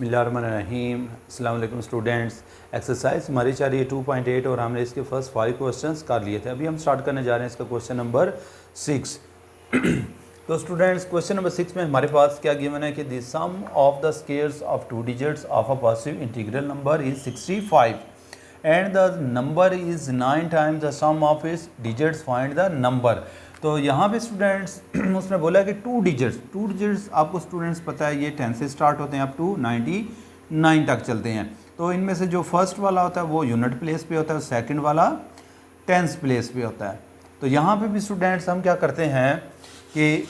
बिस्मिल्लाहिर्रहमानिर्रहीम। अस्सलाम वालेकुम स्टूडेंट्स। एक्सरसाइज हमारी चाह रही है 2.8 और हमने इसके फर्स्ट 5 क्वेश्चंस कर लिए थे। अभी हम स्टार्ट करने जा रहे हैं इसका क्वेश्चन नंबर 6। तो स्टूडेंट्स क्वेश्चन नंबर 6 में हमारे पास क्या गिवन है कि the sum of the squares of 2 digits of a positive integral number is 65 and the number is 9 times the sum of its digits, find the number. तो यहाँ पे स्टूडेंट्स उसने बोला कि टू डिजिट्स आपको स्टूडेंट्स पता है ये 10 से स्टार्ट होते हैं अप टू 99 तक चलते हैं। तो इनमें से जो फर्स्ट वाला होता है वो यूनिट प्लेस पे होता है, सेकंड वाला टेंस प्लेस पे होता है। तो यहाँ पे भी स्टूडेंट्स हम क्या करते हैं कि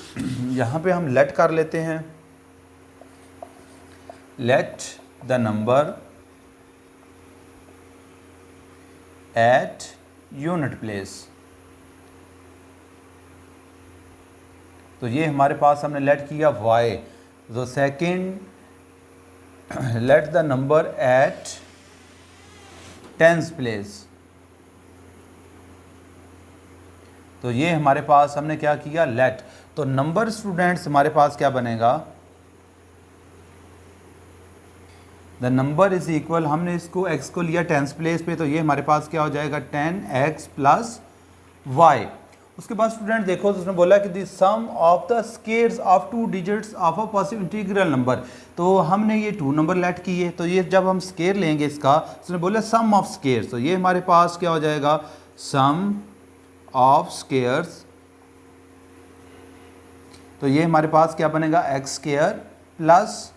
यहाँ पे हम लेट कर लेते हैं, let the number at unit place. तो ये हमारे पास हमने लेट किया y, तो second let the number at tens place. तो ये हमारे पास हमने क्या किया लेट। तो नंबर स्टूडेंट्स हमारे पास क्या बनेगा, द नंबर इज इक्वल, हमने इसको x को लिया टेंस प्लेस पे, तो ये हमारे पास क्या हो जाएगा 10x प्लस y। उसके बाद स्टूडेंट देखो तो उसने बोला कि the sum of the squares of 2 digits of a positive integral number. तो हमने ये 2 नंबर लेट किए, तो ये जब हम स्क्वायर लेंगे इसका, उसने बोला सम ऑफ स्क्वायर्स, तो ये हमारे पास क्या हो जाएगा सम ऑफ स्क्वायर्स। तो ये हमारे पास क्या बनेगा x square plus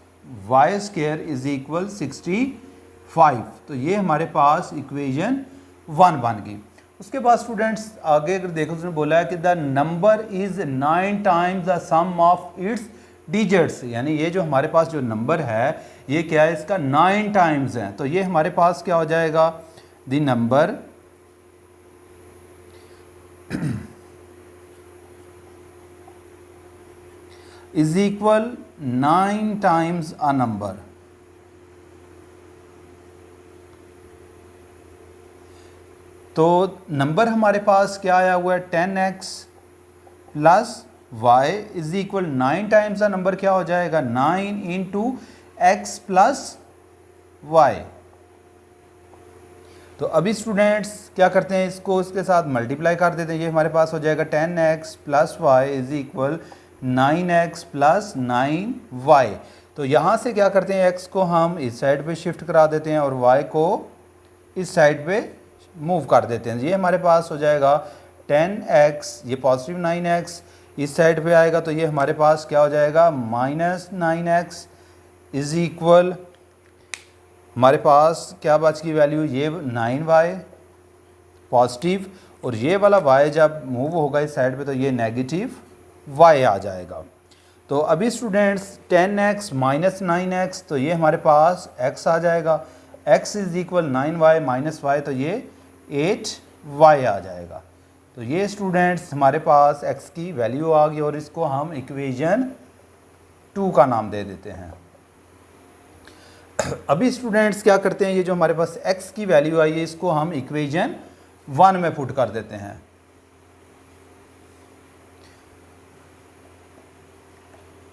y square is equal 65। तो ये हमारे पास इक्वेशन 1 बन गई। उसके बाद स्टूडेंट्स आगे अगर देखो उसने बोला है कि the number is 9 times the sum of its digits, यानी ये जो हमारे पास जो नंबर है ये क्या है इसका 9 टाइम्स है। तो ये हमारे पास क्या हो जाएगा the number is equal 9 times a number. तो नंबर हमारे पास क्या आया हुआ है 10x plus y is equal 9 times का नंबर क्या हो जाएगा 9 इंटू एक्स प्लस वाई। तो अभी स्टूडेंट्स क्या करते हैं इसको इसके साथ मल्टीप्लाई कर देते हैं, ये हमारे पास हो जाएगा 10x plus y is equal 9x plus 9y। तो यहाँ से क्या करते हैं x को हम इस साइड पे शिफ्ट करा देते हैं और y को इस साइड पे मूव कर देते हैं। ये हमारे पास हो जाएगा 10x, ये पॉजिटिव 9x इस साइड पे आएगा, तो ये हमारे पास क्या हो जाएगा माइनस 9x इज इक्वल हमारे पास क्या बच की वैल्यू ये 9y पॉजिटिव, और ये वाला y जब मूव होगा इस साइड पे तो ये नेगेटिव y आ जाएगा। तो अभी स्टूडेंट्स 10x माइनस 9x, तो ये हमारे पास x आ जाएगा, x is equal 9y minus y, तो ये 8y आ जाएगा। तो ये स्टूडेंट्स हमारे पास x की वैल्यू आ गई और इसको हम इक्वेशन 2 का नाम दे देते हैं। अभी स्टूडेंट्स क्या करते हैं, ये जो हमारे पास x की वैल्यू आई है इसको हम इक्वेशन 1 में पुट कर देते हैं।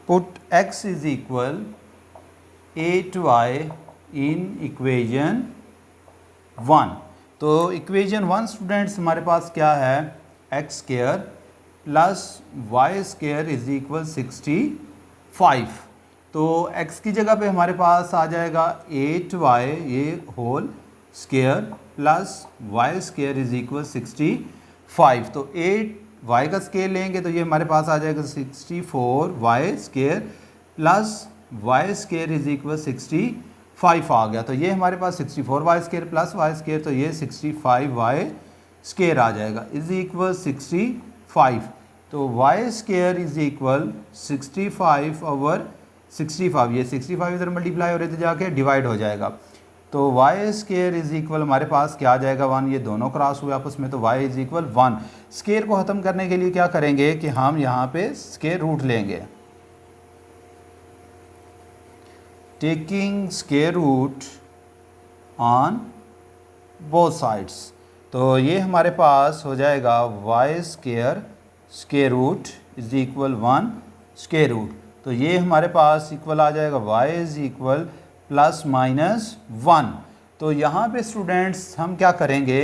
Put x is equal 8y in equation 1। तो इक्वेशन 1 स्टूडेंट्स हमारे पास क्या है x square plus y square is equal 65। तो x की जगह पे हमारे पास आ जाएगा 8y ये whole square plus y square is equal 65। तो 8y का स्क्वायर लेंगे तो ये हमारे पास आ जाएगा 64y square plus y square is equal 65 आ गया। तो ये हमारे पास 64y square plus y square, तो ये 65y स्क्वायर आ जाएगा इज इक्वल 65। तो y square is equal 65 over 65, ये 65 इधर मल्टीप्लाई हो रहे थे जाके डिवाइड हो जाएगा। तो y स्क्वायर इज इक्वल हमारे पास क्या आ जाएगा 1, ये दोनों क्रॉस हुए आपस में, तो y इज इक्वल 1। स्क्वायर को ख़त्म करने के लिए क्या करेंगे कि हम यहाँ पे स्क्वायर रूट लेंगे, taking square root on both sides. तो ये हमारे पास हो जाएगा y square square root is equal 1 square root. तो ये हमारे पास इक्वल आ जाएगा y is equal plus minus 1। तो यहाँ पे स्टूडेंट्स हम क्या करेंगे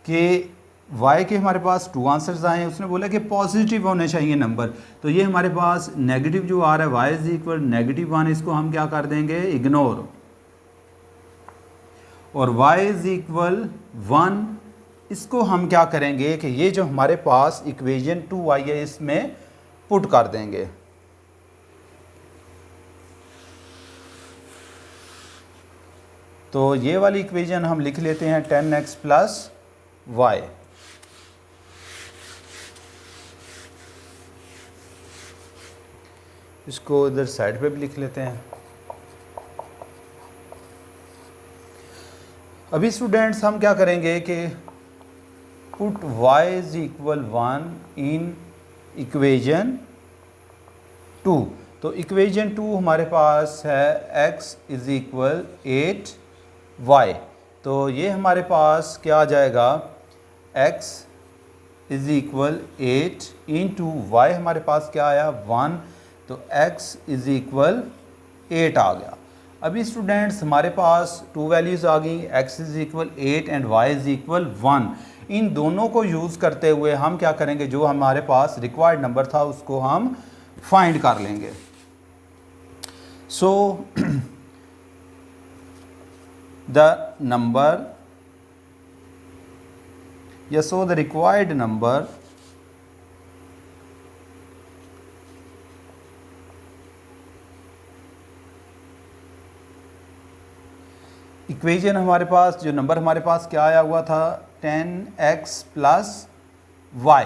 कि y के हमारे पास 2 आंसर्स आए हैं। उसने बोला कि पॉजिटिव होने चाहिए नंबर, तो ये हमारे पास नेगेटिव जो आ रहा है y इज इक्वल -1, इसको हम क्या कर देंगे इग्नोर, और y इज इक्वल 1 इसको हम क्या करेंगे कि ये जो हमारे पास इक्वेशन 2 आई है इसमें पुट कर देंगे। तो ये वाली इक्वेशन हम लिख लेते हैं 10x प्लस y। इसको इधर साइड पे भी लिख लेते हैं। अभी स्टूडेंट्स हम क्या करेंगे कि put y is equal 1 in equation 2। तो इक्वेशन 2 हमारे पास है x इज इक्वल 8y। तो ये हमारे पास क्या आ जाएगा, x is equal 8 into y हमारे पास क्या आया 1, तो x इज इक्वल 8 आ गया। अभी स्टूडेंट्स हमारे पास 2 वैल्यूज़ आ गई, x is equal 8 and y is equal 1। इन दोनों को यूज़ करते हुए हम क्या करेंगे, जो हमारे पास रिक्वायर्ड नंबर था उसको हम फाइंड कर लेंगे। सो द नंबर या so the required number equation हमारे पास जो नंबर हमारे पास क्या आया हुआ था 10x प्लस y।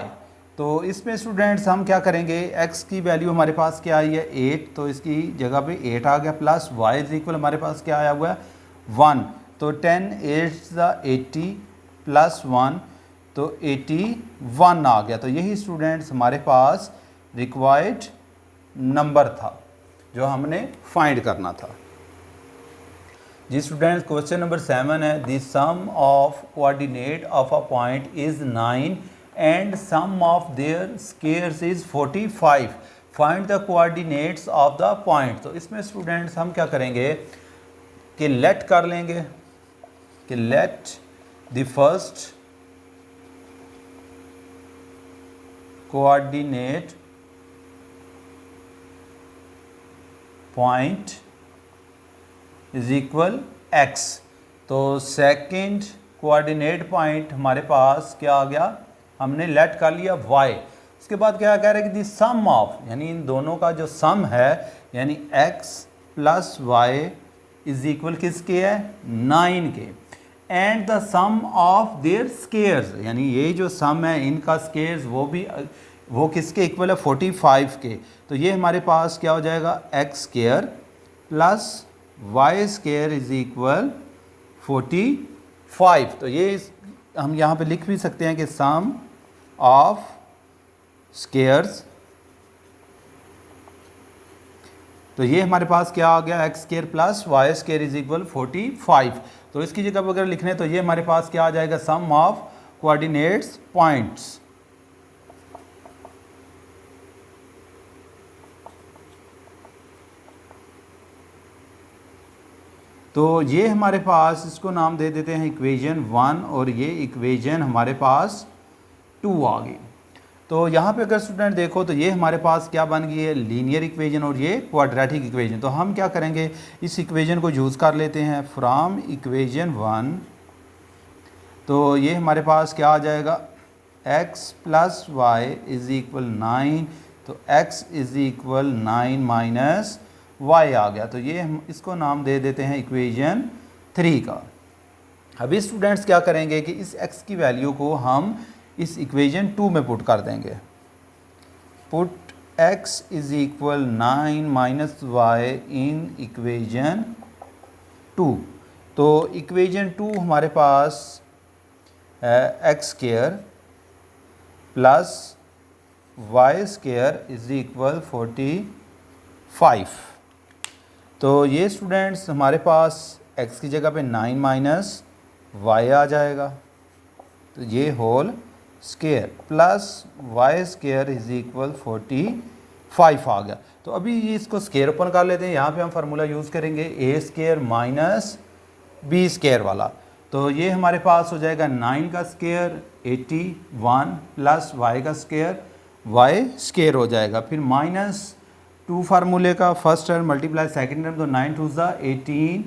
तो इसमें स्टूडेंट्स हम क्या करेंगे, x की वैल्यू हमारे पास क्या आई है 8, तो इसकी जगह पे 8 आ गया, प्लस y इज इक्वल हमारे पास क्या आया हुआ है 1। तो 10 8 80 प्लस 1, तो 81 आ गया। तो यही स्टूडेंट्स हमारे पास रिक्वायर्ड नंबर था जो हमने फाइंड करना था। जी स्टूडेंट्स, क्वेश्चन नंबर 7 है, the sum of coordinate of a point is 9 and sum of their squares is 45, find the coordinates of the point. तो इसमें स्टूडेंट्स हम क्या करेंगे कि लेट कर लेंगे कि let the first coordinate point is equal x। तो सेकंड कोऑर्डिनेट पॉइंट हमारे पास क्या आ गया, हमने लेट कर लिया y। उसके बाद क्या कह रहे हैं कि द सम ऑफ, यानी इन दोनों का जो सम है यानी x plus y is equal किसके है 9 के, and the sum of their squares, यानी ये जो सम है इनका स्क्वायर्स वो किसके इक्वल है 45 के। तो ये हमारे पास क्या हो जाएगा x square plus y square is equal 45। तो ये हम यहाँ पे लिख भी सकते हैं कि सम ऑफ स्क्वायर्स, तो ये हमारे पास क्या आ गया x square plus y square is equal 45। तो इसकी जगह पर अगर लिखने तो ये हमारे पास क्या आ जाएगा सम ऑफ कोऑर्डिनेट्स पॉइंट्स। तो ये हमारे पास इसको नाम दे देते हैं इक्वेशन 1 और ये इक्वेशन हमारे पास 2 आ गई। तो यहाँ पे अगर स्टूडेंट देखो तो ये हमारे पास क्या बन गई है लीनियर इक्वेशन और ये क्वाड्रेटिक इक्वेशन। तो हम क्या करेंगे इस इक्वेशन को यूज़ कर लेते हैं फ्रॉम इक्वेशन 1। तो ये हमारे पास क्या आ जाएगा x plus y is equal 9, तो x is equal 9 minus y आ गया। तो ये हम इसको नाम दे देते हैं इक्वेशन 3 का। अभी स्टूडेंट्स क्या करेंगे कि इस x की वैल्यू को हम इस इक्वेशन 2 में पुट कर देंगे। Put x is equal 9 minus y in equation 2। तो इक्वेशन 2 हमारे पास है x square plus y square is equal 45। तो ये स्टूडेंट्स हमारे पास x की जगह पे 9 माइनस वाई आ जाएगा, तो ये whole square plus y square is equal 45 आ गया। तो अभी ये इसको स्केयर ओपन कर लेते हैं। यहाँ पे हम फार्मूला यूज़ करेंगे ए स्केयर माइनस बी स्केयर वाला। तो ये हमारे पास हो जाएगा 9 का स्केयर 81 प्लस वाई का स्केयर वाई स्केयर हो जाएगा। फिर -2 फार्मूले का first term multiply second term, तो 9 2 18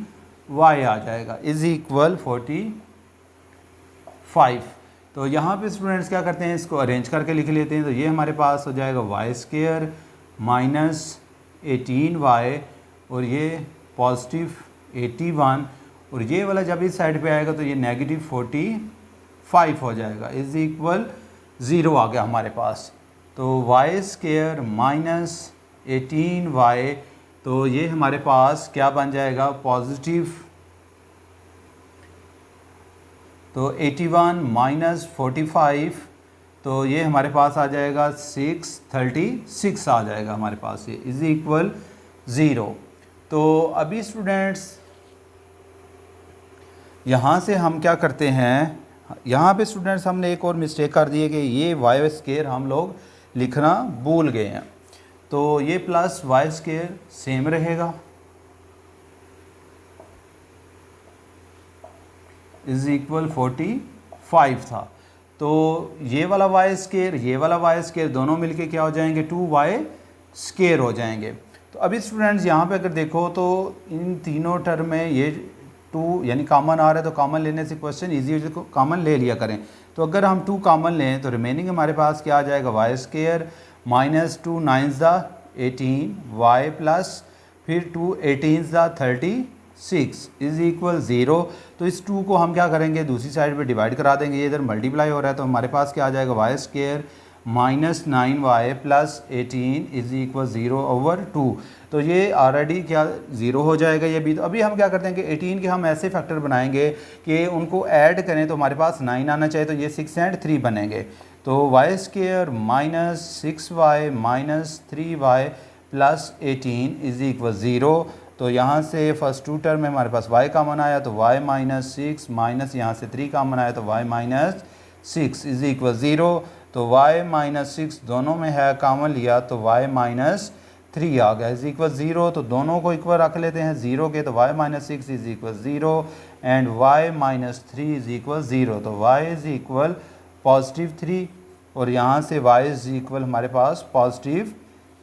वाई आ जाएगा इज इक्वल 45। तो यहाँ पे स्टूडेंट्स क्या करते हैं, इसको अरेंज करके लिख लेते हैं। तो ये हमारे पास हो जाएगा वाई स्केयर माइनस 18y और ये पॉजिटिव 81 और ये वाला जब इस साइड पे आएगा तो ये नेगेटिव 45 हो जाएगा इज इक्वल 0 आ गया हमारे पास। तो वाई स्केयर माइनस 18y, तो ये हमारे पास क्या बन जाएगा पॉजिटिव, तो 81 माइनस 45, तो ये हमारे पास आ जाएगा 636 आ जाएगा हमारे पास, ये इज इक्वल 0। तो अभी स्टूडेंट्स यहाँ से हम क्या करते हैं, यहाँ पे स्टूडेंट्स हमने एक और मिस्टेक कर दी है कि ये वाई स्केयर हम लोग लिखना भूल गए हैं। तो ये प्लस वाई स्केयर सेम रहेगा इज इक्वल 45 था। तो ये वाला वाई स्केयर ये वाला वाई स्केयर दोनों मिलके क्या हो जाएंगे 2y स्केयर हो जाएंगे। तो अभी स्टूडेंट्स यहाँ पे अगर देखो तो इन तीनों टर्म में ये 2 यानी कॉमन आ रहा है, तो कॉमन लेने से क्वेश्चन ईजी हो जाए, तो कॉमन ले लिया करें। तो अगर हम 2 कॉमन लें तो रिमेनिंग हमारे पास क्या आ जाएगा y square minus 2 9 18 y plus फिर 2 18 36 इज इक्वल 0। तो इस 2 को हम क्या करेंगे दूसरी साइड पे डिवाइड करा देंगे, ये इधर मल्टीप्लाई हो रहा है तो हमारे पास क्या आ जाएगा y square minus 9y plus 18 is equal 0 over 2। तो ये ऑलरेडी क्या 0 हो जाएगा ये भी। तो अभी हम क्या करते हैं कि 18 के हम ऐसे फैक्टर बनाएंगे कि उनको ऐड करें तो हमारे पास 9 आना चाहिए, तो ये 6 और 3 बनेंगे। तो y square minus 6y minus 3y plus 18 is equal 0। तो यहाँ से फर्स्ट 2 टर्म में हमारे पास y कॉमन आया तो y माइनस 6 माइनस यहाँ से 3 कॉमन आया तो y माइनस 6 इज इक्वल 0। तो y माइनस 6 दोनों में है, कॉमन लिया तो y माइनस 3 आ गया इज इक्वल 0। तो दोनों को इक्वल रख लेते हैं 0 के, तो y minus 6 is equal 0 and y minus 3 is equal 0। तो y इज इक्वल पॉजिटिव 3 और यहाँ से y इज इक्वल हमारे पास पॉजिटिव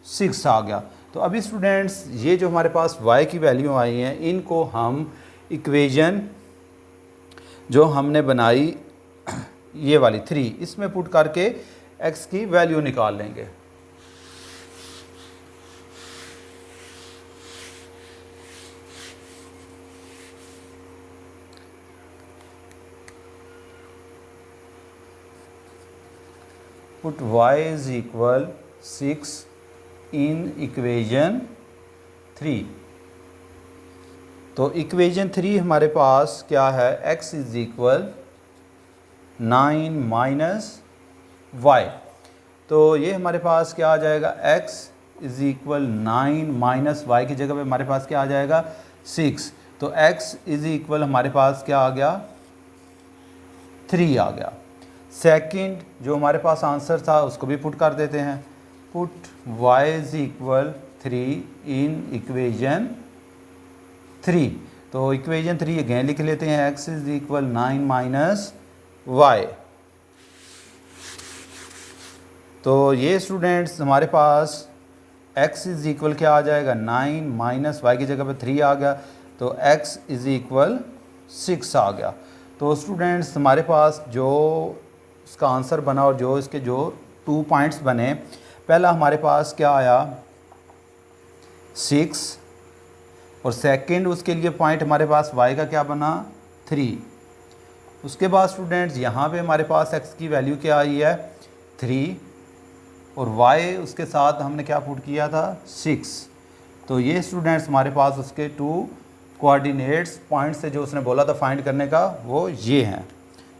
6 आ गया। तो अभी स्टूडेंट्स ये जो हमारे पास y की वैल्यू आई हैं इनको हम इक्वेशन जो हमने बनाई ये वाली 3 इसमें पुट करके x की वैल्यू निकाल लेंगे। Put y is equal 6 in equation 3। तो इक्वेशन 3 हमारे पास क्या है, x is equal 9 minus Y. तो ये हमारे पास क्या आ जाएगा x is equal 9 minus y की जगह पे हमारे पास क्या आ जाएगा 6। तो x इज इक्वल हमारे पास क्या आ गया 3 आ गया। सेकंड जो हमारे पास आंसर था उसको भी पुट कर देते हैं। Put y is equal 3 in equation 3। तो इक्वेशन 3 अगेन लिख लेते हैं, x is equal 9 minus y। तो ये स्टूडेंट्स हमारे पास x इज इक्वल क्या आ जाएगा 9 माइनस वाई की जगह पे 3 आ गया, तो x इज इक्वल 6 आ गया। तो स्टूडेंट्स हमारे पास जो इसका आंसर बना और जो इसके जो 2 पॉइंट्स बने, पहला हमारे पास क्या आया 6 और सेकंड उसके लिए पॉइंट हमारे पास y का क्या बना 3। उसके बाद स्टूडेंट्स यहाँ पे हमारे पास x की वैल्यू क्या आई है 3 और y उसके साथ हमने क्या पुट किया था 6। तो ये स्टूडेंट्स हमारे पास उसके 2 कोऑर्डिनेट्स पॉइंट से जो उसने बोला था फाइंड करने का वो ये हैं।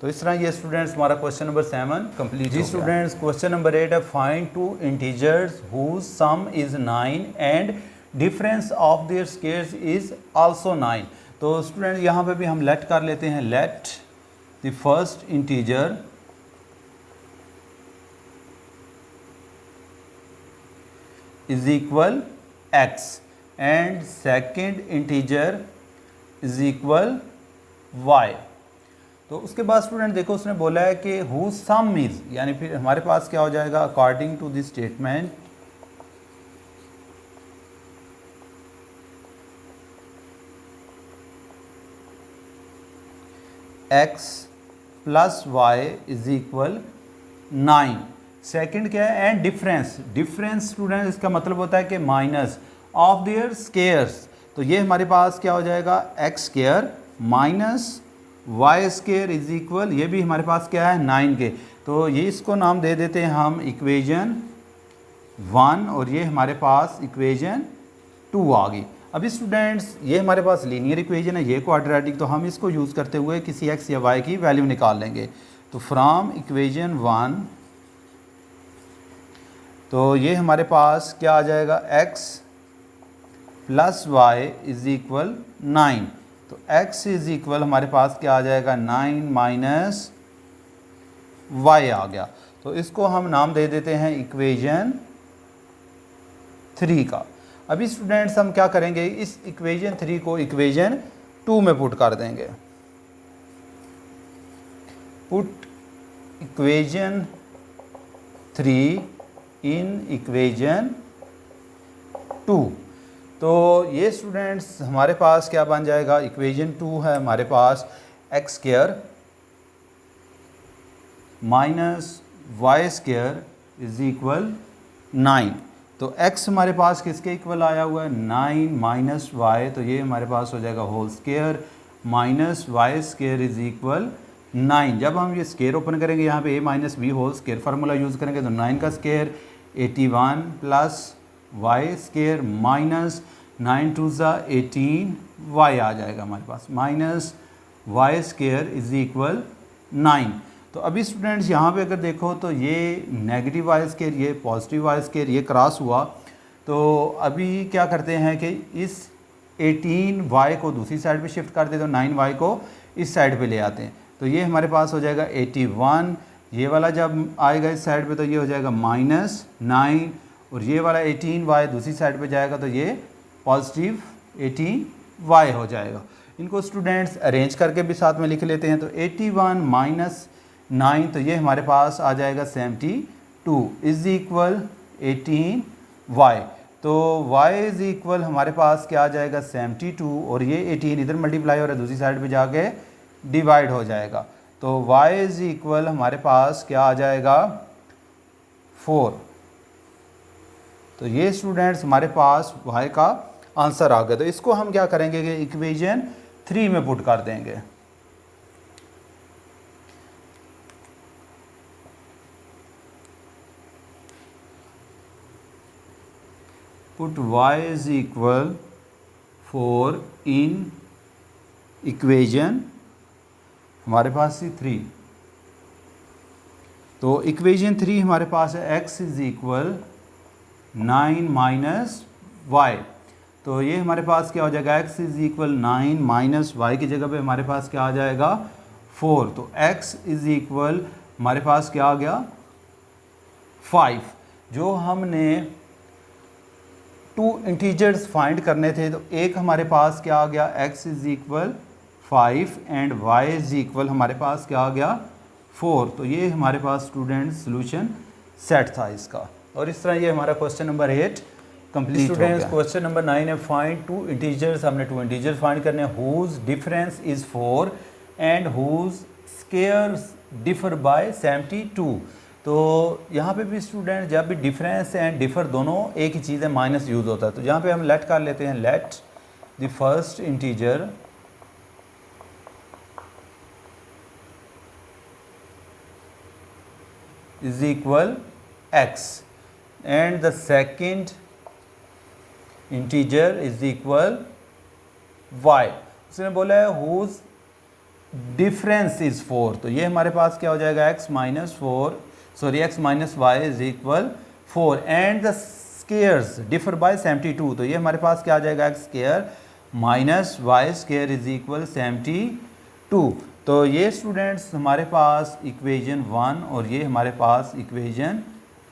तो इस तरह ये स्टूडेंट्स हमारा क्वेश्चन नंबर 7 कंप्लीट। जी स्टूडेंट्स क्वेश्चन नंबर 8 है find 2 integers whose sum is 9 and difference of their squares is also 9। तो स्टूडेंट यहाँ पे भी हम लेट कर लेते हैं, let the first integer is equal x and second integer is equal y। तो उसके बाद स्टूडेंट देखो उसने बोला है कि हु सम इज, यानी फिर हमारे पास क्या हो जाएगा, according to this statement x plus y is equal 9। Second क्या है, एंड डिफरेंस। डिफरेंस स्टूडेंट इसका मतलब होता है कि माइनस ऑफ देयर स्केयर्स। तो ये हमारे पास क्या हो जाएगा, x square minus y square is equal, ये भी हमारे पास क्या है 9 के। तो ये इसको नाम दे देते हैं हम इक्वेजन 1 और ये हमारे पास इक्वेजन 2 आ गई। अभी स्टूडेंट्स ये हमारे पास लीनियर इक्वेजन है, ये क्वाड्रेटिक, तो हम इसको यूज़ करते हुए किसी एक्स या वाई की वैल्यू निकाल लेंगे। तो फ्रॉम इक्वेजन 1 तो ये हमारे पास क्या आ जाएगा, x plus y is equal 9। तो x इज इक्वल हमारे पास क्या आ जाएगा, 9 माइनस वाई आ गया। तो इसको हम नाम दे देते हैं इक्वेजन 3 का। अभी स्टूडेंट्स हम क्या करेंगे, इस इक्वेजन 3 को इक्वेजन 2 में पुट कर देंगे। पुट इक्वेजन 3 इन इक्वेजन 2। तो ये स्टूडेंट्स हमारे पास क्या बन जाएगा, इक्वेजन 2 है हमारे पास x square minus y square is equal 9। तो x हमारे पास किसके इक्वल आया हुआ है, 9 माइनस वाई, तो ये हमारे पास हो जाएगा whole square minus y square is equal 9। जब हम ये स्क्वायर ओपन करेंगे यहाँ पे a minus B whole square formula use करेंगे तो 9 का square 81 plus y square minus 9 two ज़ा 18 y आ जाएगा हमारे पास, minus y square is equal 9। तो अभी स्टूडेंट्स यहाँ पे अगर देखो तो ये नेगेटिव वाई स्क्वायर, ये पॉजिटिव वाई स्क्वायर, ये क्रॉस हुआ। तो अभी क्या करते हैं कि इस 18y को दूसरी साइड पे शिफ्ट कर देते, तो 9y को इस साइड पे ले आते हैं। तो ये हमारे पास हो जाएगा 81, ये वाला जब आएगा इस साइड पे तो ये हो जाएगा माइनस 9, और ये वाला 18y दूसरी साइड पे जाएगा तो ये पॉजिटिव 18y हो जाएगा। इनको स्टूडेंट्स अरेंज करके भी साथ में लिख लेते हैं। तो 81 माइनस 9, तो ये हमारे पास आ जाएगा 72 इज इक्वल 18y। तो y इज इक्वल हमारे पास क्या आ जाएगा 72, और ये 18 इधर मल्टीप्लाई हो रहा है दूसरी साइड पे जाके डिवाइड हो जाएगा। तो y इज इक्वल हमारे पास क्या आ जाएगा 4। तो ये स्टूडेंट्स हमारे पास y का आंसर आ गया। तो इसको हम क्या करेंगे कि इक्वेशन 3 में पुट कर देंगे। Put y is equal 4 in equation हमारे पास थी 3। तो इक्वेशन 3 हमारे पास है x is equal 9 minus Y. तो ये हमारे पास क्या हो जाएगा, x is equal 9 minus y की जगह पे हमारे पास क्या आ जाएगा 4। तो x इज इक्वल हमारे पास क्या आ गया 5। जो हमने 2 इंटीजर्स फाइंड करने थे, तो एक हमारे पास क्या आ गया x is equal 5 and y is equal हमारे पास क्या आ गया 4। तो ये हमारे पास स्टूडेंट सोल्यूशन सेट था इसका। और इस तरह ये हमारा question number 8 complete students. Question number 9 है फाइंड 2 इंटीजर्स। हमने 2 इंटीजर्स फाइंड करने हैं whose difference is 4 and whose squares differ by 72। तो यहाँ पे भी स्टूडेंट जब भी डिफरेंस एंड डिफर दोनों एक ही चीज़ है, माइनस यूज़ होता है। तो यहाँ पे हम लेट कर लेते हैं, let the first integer is equal x and the second integer is equal y। उसने बोला है whose difference is 4। तो ये हमारे पास क्या हो जाएगा x minus 4, sorry x minus y is equal 4 and the squares differ by 72। तो ये हमारे पास क्या आ जाएगा x square minus y square is equal 72। तो ये स्टूडेंट्स हमारे पास इक्वेशन 1 और ये हमारे पास इक्वेशन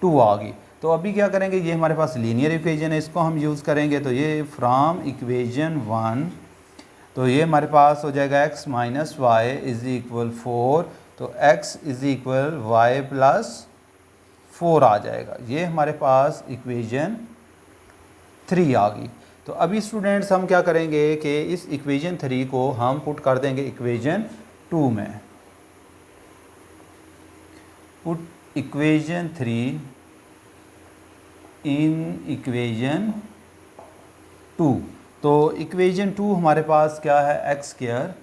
2 आ गई। तो अभी क्या करेंगे, ये हमारे पास लीनियर इक्वेशन है, इसको हम यूज़ करेंगे। तो ये फ्रॉम इक्वेशन 1, तो ये हमारे पास हो जाएगा x minus y is equal 4, तो x is equal y plus 4 आ जाएगा। ये हमारे पास इक्वेशन 3 आ गई। तो अभी स्टूडेंट्स हम क्या करेंगे कि इस इक्वेशन 3 को हम पुट कर देंगे इक्वेशन 2 में। Put equation 3 in equation 2। तो इक्वेशन 2 हमारे पास क्या है, x square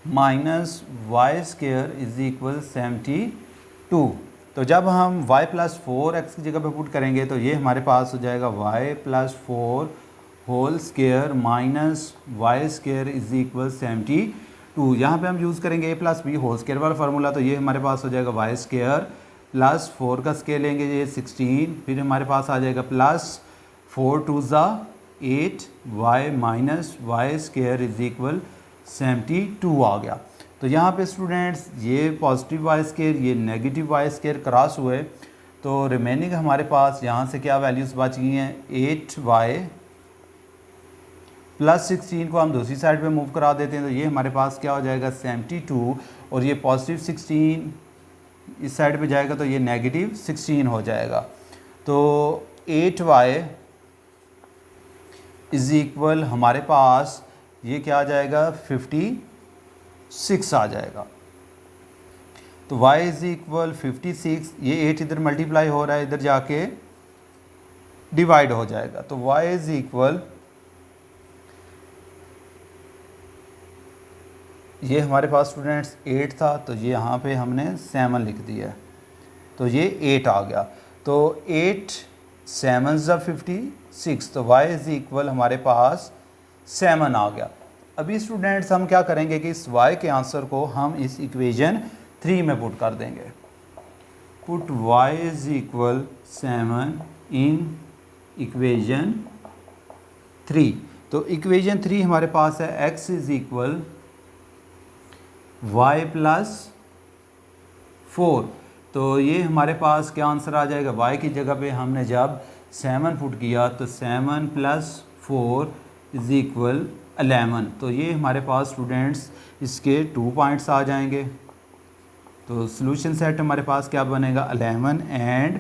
minus y square is equal 72। तो जब हम y प्लस 4x की जगह पे पुट करेंगे तो ये हमारे पास हो जाएगा y plus 4 whole square minus y square is equal 72। यहाँ पे हम यूज़ करेंगे a plus b whole square वाला फार्मूला। तो ये हमारे पास हो जाएगा वाई स्क्वायर प्लस 4 का स्क्वायर लेंगे ये 16, फिर हमारे पास आ जाएगा प्लस 4 टू ज़ा 8 y minus y square is equal 72 आ गया। तो यहाँ पे स्टूडेंट्स ये पॉजिटिव वाई स्क्वायर, ये नेगेटिव वाई स्क्वायर क्रॉस हुए, तो रिमेनिंग हमारे पास यहाँ से क्या वैल्यूज़ बच गई हैं, 8y प्लस 16 को हम दूसरी साइड पे मूव करा देते हैं। तो ये हमारे पास क्या हो जाएगा 72, और ये पॉजिटिव 16 इस साइड पे जाएगा तो ये नेगेटिव 16 हो जाएगा। तो 8y इज इक्वल हमारे पास ये क्या आ जाएगा 56 आ जाएगा। तो y इज इक्वल 56, ये 8 इधर मल्टीप्लाई हो रहा है, इधर जाके डिवाइड हो जाएगा। तो y इज इक्वल, ये हमारे पास स्टूडेंट्स 8 था, तो ये यहाँ पे हमने 7 लिख दिया है, तो ये 8 आ गया। तो 8 7 ज़ा 56, तो y इज इक्वल हमारे पास 7 आ गया। अभी स्टूडेंट्स हम क्या करेंगे कि इस y के आंसर को हम इस इक्वेशन 3 में पुट कर देंगे। Put y is equal 7 in equation 3। तो इक्वेशन 3 हमारे पास है x is equal y plus 4। तो ये हमारे पास क्या आंसर आ जाएगा, y की जगह पे हमने जब 7 पुट किया तो 7 प्लस 4 इज इक्वल 11। तो ये हमारे पास स्टूडेंट्स इसके 2 पॉइंट्स आ जाएंगे। तो सॉल्यूशन सेट हमारे पास क्या बनेगा 11 एंड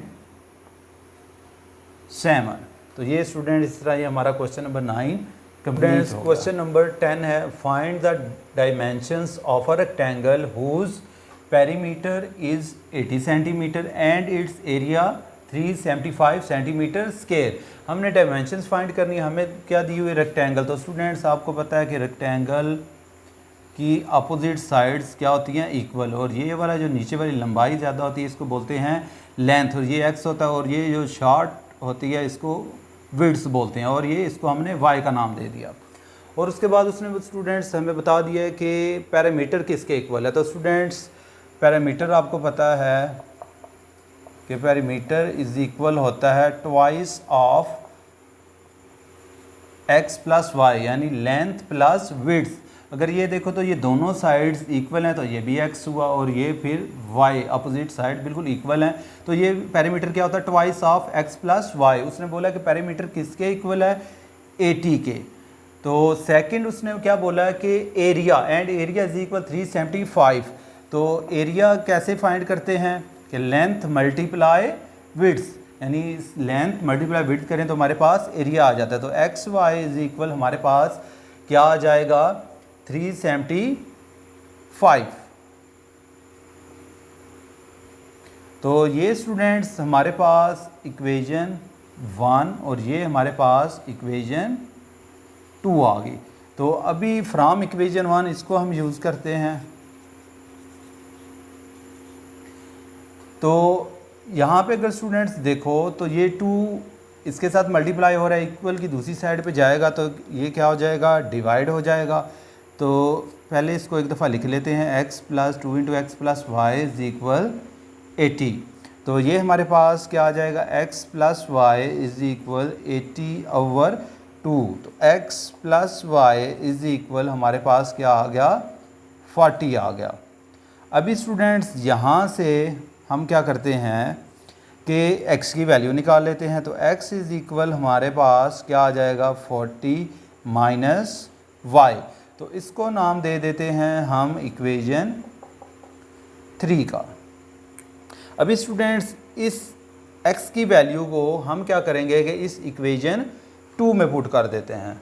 7। तो ये स्टूडेंट इस तरह ये हमारा question number 9 complete. Question number 10 है, find the dimensions of a rectangle whose perimeter is 80 centimetre and its area 375 centimetre square. हमने डायमेंशंस फाइंड करनी है, हमें क्या दी हुई रेक्टेंगल। तो स्टूडेंट्स आपको पता है कि रेक्टेंगल की अपोजिट साइड्स क्या होती हैं, इक्वल, और ये वाला जो नीचे वाली लंबाई ज़्यादा होती है इसको बोलते हैं लेंथ, और ये x होता है, और ये जो शॉर्ट होती है इसको विड्थ बोलते हैं, और ये इसको हमने y का नाम दे दिया। और उसके बाद उसने स्टूडेंट्स हमें बता दिया है कि पैरामीटर किसके इक्वल है। तो स्टूडेंट्स पैरामीटर आपको पता है कि पैरामीटर इज इक्वल होता है twice of x plus y, यानी लेंथ प्लस विड्थ। अगर ये देखो तो ये दोनों साइड्स इक्वल हैं, तो ये भी x हुआ और ये फिर y अपोजिट साइड बिल्कुल इक्वल हैं। तो ये पैरामीटर क्या होता है twice of x plus y. उसने बोला कि पैरामीटर किसके इक्वल है 80 के। तो सेकंड उसने क्या बोला है कि area, and area is equal 375। तो एरिया कैसे फाइंड करते हैं कि लेंथ मल्टीप्लाई विड्थ, यानी लेंथ मल्टीप्लाई विड्थ करें तो हमारे पास एरिया आ जाता है। तो एक्स वाई इज इक्वल हमारे पास क्या आ जाएगा 375। तो ये स्टूडेंट्स हमारे पास इक्वेशन 1 और ये हमारे पास इक्वेशन 2 आ गई। तो अभी फ्रॉम इक्वेशन 1 इसको हम यूज़ करते हैं। तो यहाँ पे अगर स्टूडेंट्स देखो तो ये 2 इसके साथ मल्टीप्लाई हो रहा है, इक्वल की दूसरी साइड पे जाएगा तो ये क्या हो जाएगा डिवाइड हो जाएगा। तो पहले इसको एक दफ़ा लिख लेते हैं, x plus 2 into x plus y is equal 80। तो ये हमारे पास क्या आ जाएगा x plus y is equal 80/2। तो x plus y is equal हमारे पास क्या आ गया 40 आ गया। अभी स्टूडेंट्स यहाँ से हम क्या करते हैं कि x की वैल्यू निकाल लेते हैं। तो x इज़ इक्वल हमारे पास क्या आ जाएगा 40 माइनस वाई। तो इसको नाम दे देते हैं हम इक्वेशन 3 का। अभी स्टूडेंट्स इस x की वैल्यू को हम क्या करेंगे कि इस इक्वेशन 2 में पुट कर देते हैं।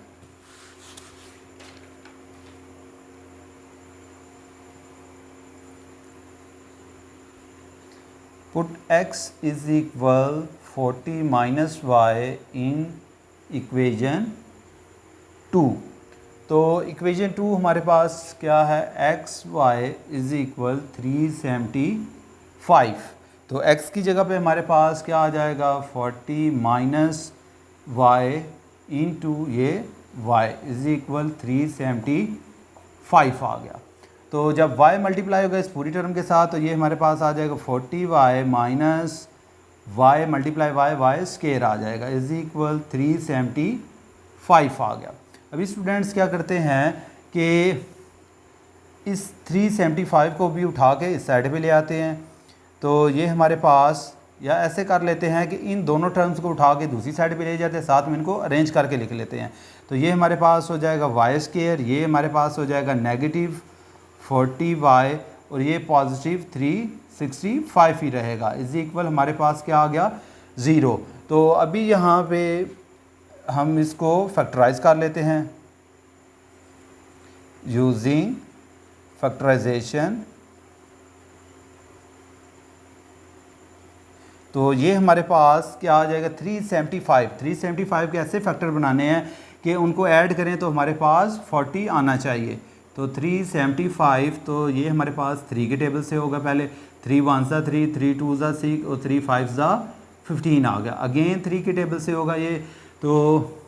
Put x is equal 40 minus y in equation 2। तो इक्वेशन 2 हमारे पास क्या है, एक्स वाई इज इक्वल 375। तो x की जगह पे हमारे पास क्या आ जाएगा 40 माइनस वाई इन टू ये y इज इक्वल 375 आ गया। तो जब y मल्टीप्लाई होगा इस पूरी टर्म के साथ तो ये हमारे पास आ जाएगा 40y minus y multiply y square आ जाएगा इज इक्वल 375 आ गया। अभी स्टूडेंट्स क्या करते हैं कि इस 375 को भी उठा के इस साइड पे ले आते हैं। तो ये हमारे पास, या ऐसे कर लेते हैं कि इन दोनों टर्म्स को उठा के दूसरी साइड पे ले जाते हैं, साथ में इनको अरेंज करके लिख लेते हैं। तो ये हमारे पास हो जाएगा वाई स्केयर, ये हमारे पास हो जाएगा नेगेटिव 40y और ये पॉजिटिव 365 ही रहेगा इज इक्वल हमारे पास क्या आ गया 0। तो अभी यहाँ पे हम इसको फैक्टराइज कर लेते हैं यूजिंग फैक्टराइजेशन। तो ये हमारे पास क्या आ जाएगा 375 के ऐसे फैक्टर बनाने हैं कि उनको ऐड करें तो हमारे पास 40 आना चाहिए। तो 375, तो ये हमारे पास 3 के टेबल से होगा। पहले 3 1 सा 3, 3 2 सा 6 और 3 5 सा 15 आ गया। अगेन 3 के टेबल से होगा ये, तो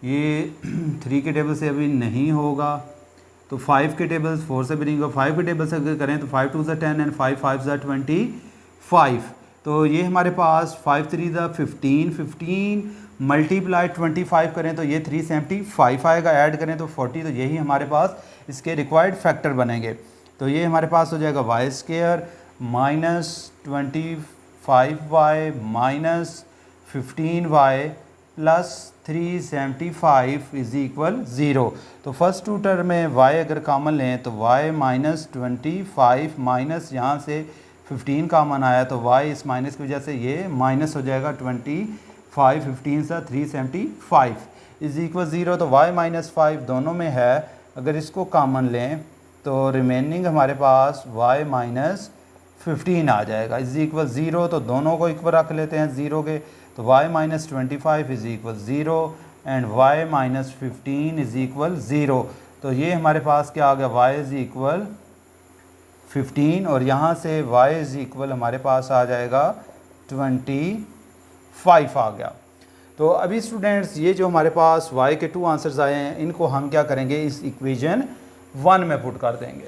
ये 3 के टेबल से अभी नहीं होगा। तो 5 के टेबल 4 से भी नहीं होगा। 5 के टेबल से अगर करें तो 5 2 सा 10 एंड 5 5 सा 25। तो ये हमारे पास 5 3 सा 15 मल्टीप्लाई 25 करें तो ये 375 आएगा। ऐड करें तो 40, तो यही हमारे पास इसके रिक्वायर्ड फैक्टर बनेंगे। तो ये हमारे पास हो जाएगा y square minus 25y minus 15y plus 375 is equal 0। तो फर्स्ट टू टर्म में y अगर कॉमन लें तो y माइनस 25 माइनस यहाँ से 15 कॉमन आया तो y इस माइनस की वजह से ये माइनस हो जाएगा 25 15 सा 375 इज इक्वल 0। तो y माइनस 5 दोनों में है, अगर इसको कॉमन लें तो रिमेनिंग हमारे पास y माइनस 15 आ जाएगा इज इक्वल 0। तो दोनों को इक्वल रख लेते हैं 0 के। तो y minus 25 is equal 0 and y minus 15 is equal 0। तो ये हमारे पास क्या आ गया y इज इक्वल 15 और यहाँ से y इज इक्वल हमारे पास आ जाएगा 25 आ गया। तो अभी स्टूडेंट्स ये जो हमारे पास y के 2 आंसर्स आए हैं इनको हम क्या करेंगे इस इक्वेशन 1 में पुट कर देंगे।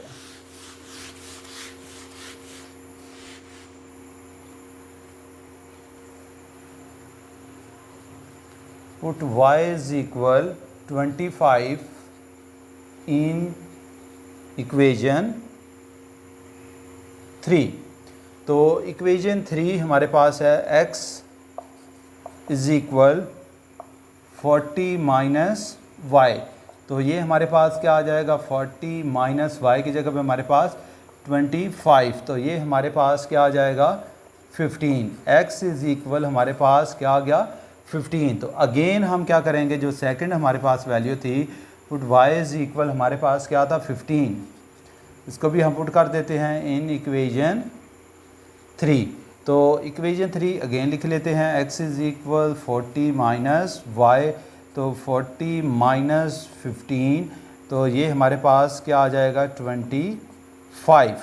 Put y is equal 25 in equation 3। तो इक्वेशन 3 हमारे पास है x is equal 40 minus Y. तो ये हमारे पास क्या आ जाएगा 40 माइनस वाई की जगह पे हमारे पास 25। तो ये हमारे पास क्या आ जाएगा 15। x इज इक्वल हमारे पास क्या आ गया 15। तो अगेन हम क्या करेंगे, जो सेकंड हमारे पास वैल्यू थी पुट y इज इक्वल हमारे पास क्या था 15, इसको भी हम पुट कर देते हैं इन इक्वेशन 3। तो इक्वेशन 3 अगेन लिख लेते हैं x is equal 40 minus Y. तो 40 माइनस 15, तो ये हमारे पास क्या आ जाएगा 25।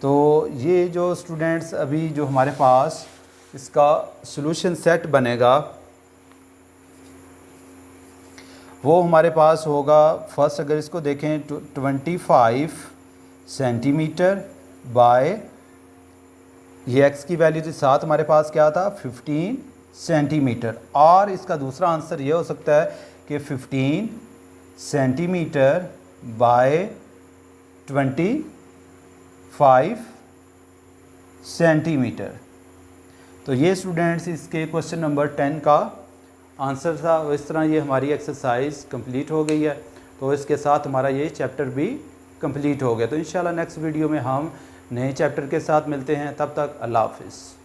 तो ये जो स्टूडेंट्स अभी जो हमारे पास इसका सॉल्यूशन सेट बनेगा वो हमारे पास होगा, फर्स्ट अगर इसको देखें 25 सेंटीमीटर बाय ये x की वैल्यू थी, साथ हमारे पास क्या था 15 सेंटीमीटर। और इसका दूसरा आंसर ये हो सकता है कि 15 सेंटीमीटर बाय 25 सेंटीमीटर। तो ये स्टूडेंट्स इसके क्वेश्चन नंबर 10 का आंसर था। इस तरह ये हमारी एक्सरसाइज कंप्लीट हो गई है। तो इसके साथ हमारा ये चैप्टर भी कंप्लीट हो गया। तो इंशाल्लाह नेक्स्ट वीडियो में हम नए चैप्टर के साथ मिलते हैं। तब तक अल्लाह हाफिज़।